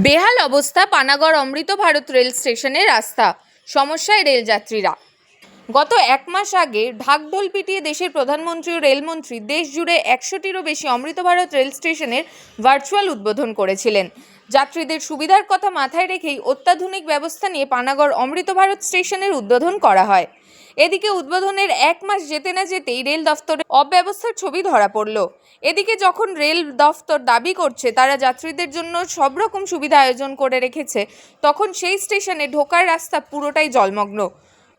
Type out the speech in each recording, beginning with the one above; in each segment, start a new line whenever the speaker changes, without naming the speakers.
বেহাল অবস্থা পানাগড় অমৃত ভারত রেল স্টেশনের রাস্তা, সমস্যায় রেলযাত্রীরা। গত এক মাস আগে ঢাকঢোল পিটিয়ে দেশের প্রধানমন্ত্রী ও রেলমন্ত্রী দেশ জুড়ে 100টিরও বেশি অমৃত ভারত রেল স্টেশনের ভার্চুয়াল উদ্বোধন করেছিলেন। যাত্রীদের সুবিধার কথা মাথায় রেখেই অত্যাধুনিক ব্যবস্থা নিয়ে পানাগড় অমৃত ভারত স্টেশনের উদ্বোধন করা হয়। এদিকে উদ্বোধনের এক মাস যেতে না যেতেই রেল দফতরের অব্যবস্থার ছবি ধরা পড়ল। এদিকে যখন রেল দফতর দাবি করছে তারা যাত্রীদের জন্য সব রকম সুবিধা আয়োজন করে রেখেছে, তখন সেই স্টেশনে ঢোকার রাস্তা পুরোটাই জলমগ্ন।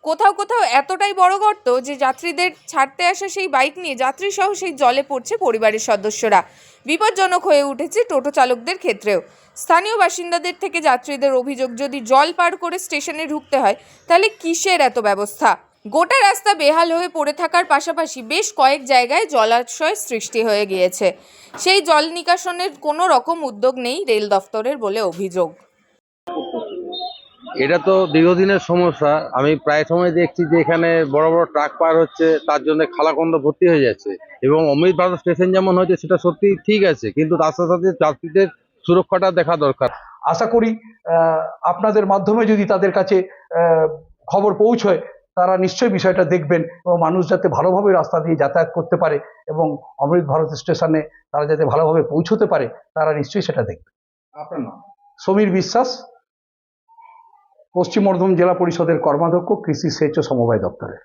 কোথাও কোথাও এতটাই বড় গর্ত যে যাত্রীদের ছাড়তে আসা সেই বাইক নিয়ে যাত্রী সহ সেই জলে পড়ছে পরিবারের সদস্যরা। বিপজ্জনক হয়ে উঠেছে টোটো চালকদের ক্ষেত্রেও। স্থানীয় বাসিন্দাদের থেকে যাত্রীদের অভিযোগ, যদি জল পার করে স্টেশনে ঢুকতে হয় তাহলে কিসের এত ব্যবস্থা। গোটা রাস্তা বেহাল হয়ে পড়ে থাকার পাশাপাশি বেশ কয়েক জায়গায় জলাশয় সৃষ্টি হয়ে গিয়েছে। সেই জল নিকাশনের কোনো রকম উদ্যোগ নেই রেল দফতরের বলে অভিযোগ।
এটা তো দীর্ঘদিনের সমস্যা। আমি প্রায় সময় দেখছি যে এখানে বড় বড় ট্রাক পার হচ্ছে, তার জন্য খালাকন্দ ভর্তি হয়ে যাচ্ছে। এবং অমৃত ভারত স্টেশন যেমন হয়েছে সেটা সত্যি ঠিক আছে, কিন্তু তার সাথে সাথে যাত্রীদের সুরক্ষাটা দেখা দরকার।
আশা করি আপনাদের মাধ্যমে যদি তাদের কাছে খবর পৌঁছয়, তারা নিশ্চয়ই বিষয়টা দেখবেন এবং মানুষ যাতে ভালোভাবে রাস্তা দিয়ে যাতায়াত করতে পারে এবং অমৃত ভারত স্টেশনে তারা যাতে ভালোভাবে পৌঁছতে পারে, তারা নিশ্চয়ই সেটা দেখবে।
আপনার নাম?
সমীর বিশ্বাস, পশ্চিম বর্ধমান জেলা পরিষদের কর্মাধ্যক্ষ, কৃষি সেচ ও সমবায় দপ্তরের।